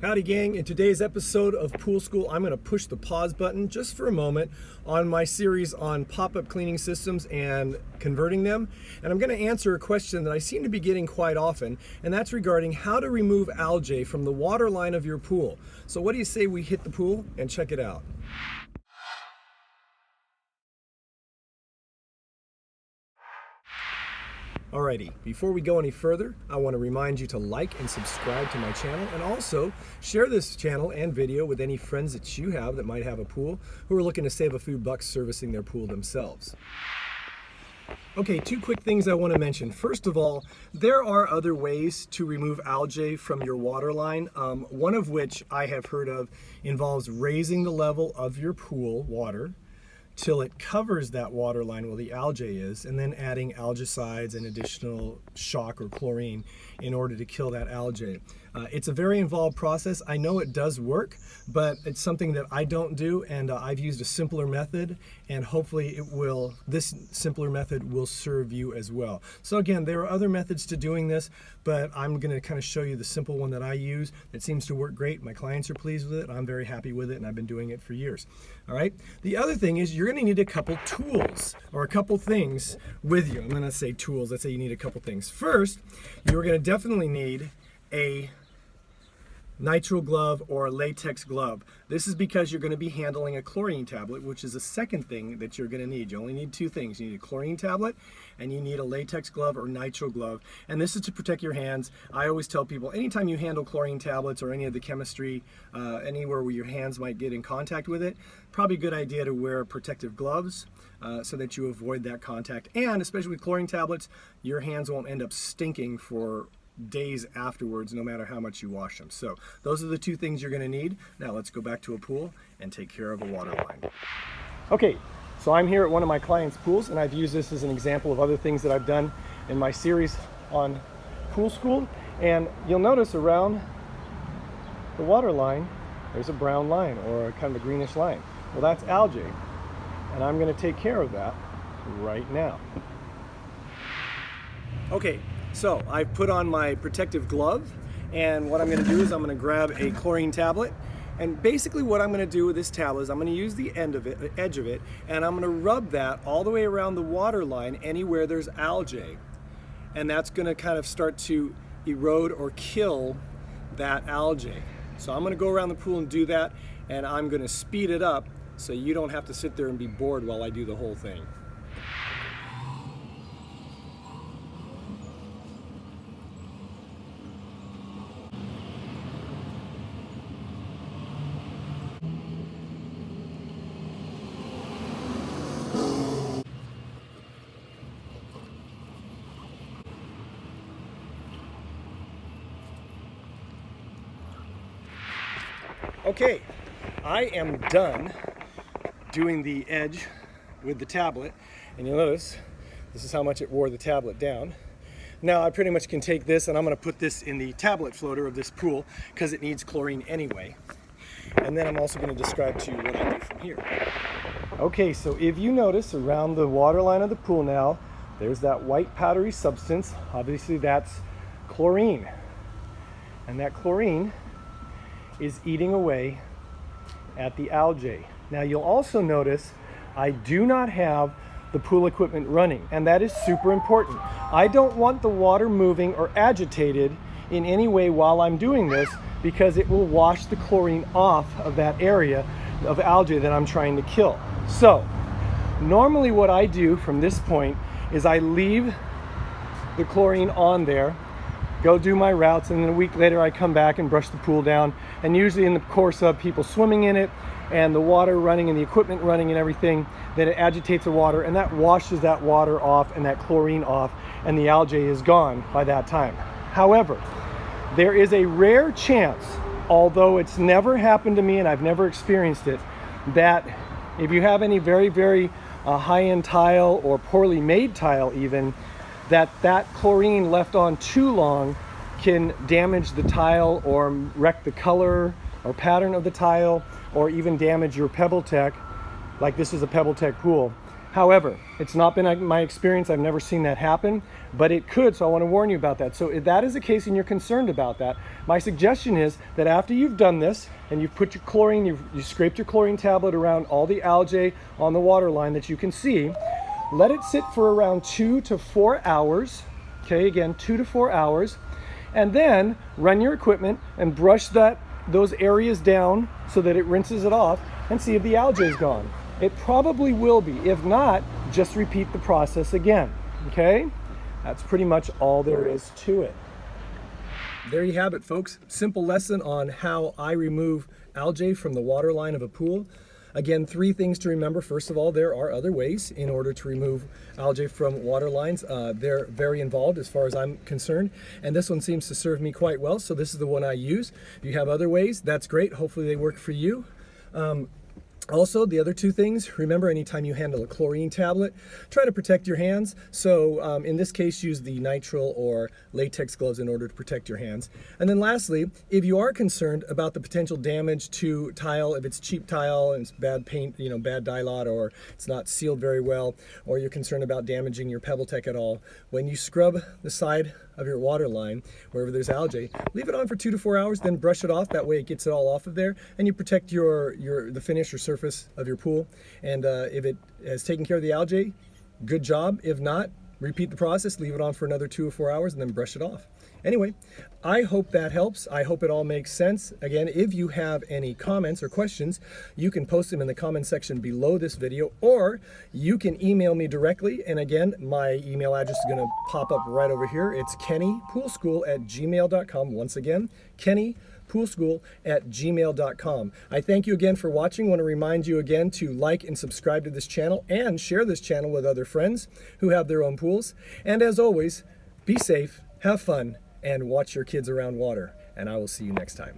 Howdy gang, in today's episode of Pool School, I'm going to push the pause button just for a moment on my series on pop-up cleaning systems and converting them. And I'm going to answer a question that I seem to be getting quite often, and that's regarding how to remove algae from the water line of your pool. So what do you say we hit the pool and check it out? Alrighty, before we go any further, I want to remind you to like and subscribe to my channel, and also share this channel and video with any friends that you have that might have a pool who are looking to save a few bucks servicing their pool themselves. Okay, two quick things I want to mention. First of all, there are other ways to remove algae from your water line, one of which I have heard of involves raising the level of your pool water till it covers that water line where the algae is, and then adding algicides and additional shock or chlorine in order to kill that algae. It's a very involved process. I know it does work, but it's something that I don't do, and I've used a simpler method, and hopefully this simpler method will serve you as well. So again, there are other methods to doing this, but I'm going to kind of show you the simple one that I use. It seems to work great. My clients are pleased with it. I'm very happy with it, and I've been doing it for years. All right. The other thing is you're going to need a couple tools or a couple things with you. I'm going to say tools. Let's say you need a couple things. First, you're going to definitely need a nitrile glove or a latex glove. This is because you're going to be handling a chlorine tablet, which is the second thing that you're going to need. You only need two things. You need a chlorine tablet and you need a latex glove or nitrile glove. And this is to protect your hands. I always tell people, anytime you handle chlorine tablets or any of the chemistry, anywhere where your hands might get in contact with it, probably a good idea to wear protective gloves so that you avoid that contact. And especially with chlorine tablets, your hands won't end up stinking for days afterwards, no matter how much you wash them. So those are the two things you're going to need. Now let's go back to a pool and take care of a water line. Okay, so I'm here at one of my clients' pools, and I've used this as an example of other things that I've done in my series on Pool School. And you'll notice around the water line there's a brown line or kind of a greenish line. Well, that's algae, and I'm going to take care of that right now. Okay, so I've put on my protective glove, and what I'm going to do is I'm going to grab a chlorine tablet, and basically what I'm going to do with this tablet is I'm going to use the edge of it, and I'm going to rub that all the way around the water line anywhere there's algae, and that's going to kind of start to erode or kill that algae. So I'm going to go around the pool and do that, and I'm going to speed it up so you don't have to sit there and be bored while I do the whole thing. Okay, I am done doing the edge with the tablet, and you'll notice this is how much it wore the tablet down. Now I pretty much can take this, and I'm going to put this in the tablet floater of this pool because it needs chlorine anyway. And then I'm also going to describe to you what I do from here. Okay, so if you notice around the water line of the pool now, there's that white powdery substance. Obviously that's chlorine, and that chlorine is eating away at the algae. Now you'll also notice I do not have the pool equipment running, and that is super important. I don't want the water moving or agitated in any way while I'm doing this, because it will wash the chlorine off of that area of algae that I'm trying to kill. So normally what I do from this point is I leave the chlorine on there, go do my routes, and then a week later I come back and brush the pool down. And usually in the course of people swimming in it and the water running and the equipment running and everything, then it agitates the water, and that washes that water off and that chlorine off, and the algae is gone by that time. However, there is a rare chance, although it's never happened to me and I've never experienced it, that if you have any very, very high-end tile or poorly made tile even, that chlorine left on too long can damage the tile or wreck the color or pattern of the tile, or even damage your PebbleTech, like this is a PebbleTech pool. However, it's not been my experience. I've never seen that happen, but it could, so I want to warn you about that. So if that is the case and you're concerned about that, my suggestion is that after you've done this and you've put your chlorine, you scraped your chlorine tablet around all the algae on the water line that you can see, let it sit for around 2 to 4 hours. Okay, again, 2 to 4 hours. And then run your equipment and brush those areas down so that it rinses it off and see if the algae is gone. It probably will be. If not, just repeat the process again. Okay? That's pretty much all there is to it. There you have it, folks. Simple lesson on how I remove algae from the water line of a pool. Again, 3 things to remember. First of all, there are other ways in order to remove algae from water lines. They're very involved as far as I'm concerned, and this one seems to serve me quite well, so this is the one I use. If you have other ways, that's great. Hopefully they work for you. Also, the other 2 things, remember anytime you handle a chlorine tablet, try to protect your hands. So in this case, use the nitrile or latex gloves in order to protect your hands. And then lastly, if you are concerned about the potential damage to tile, if it's cheap tile and it's bad paint, bad dye lot, or it's not sealed very well, or you're concerned about damaging your PebbleTech at all, when you scrub the side of your water line, wherever there's algae, leave it on for 2 to 4 hours, then brush it off. That way it gets it all off of there, and you protect the finish or surface of your pool. And if it has taken care of the algae, good job. If not, repeat the process, leave it on for another 2 or 4 hours, and then brush it off. Anyway, I hope that helps. I hope it all makes sense. Again, if you have any comments or questions, you can post them in the comment section below this video, or you can email me directly. And again, my email address is going to pop up right over here. It's kennypoolschool@gmail.com. Once again, kennypoolschool@gmail.com. I thank you again for watching. I want to remind you again to like and subscribe to this channel and share this channel with other friends who have their own pools. And as always, be safe, have fun, and watch your kids around water. And I will see you next time.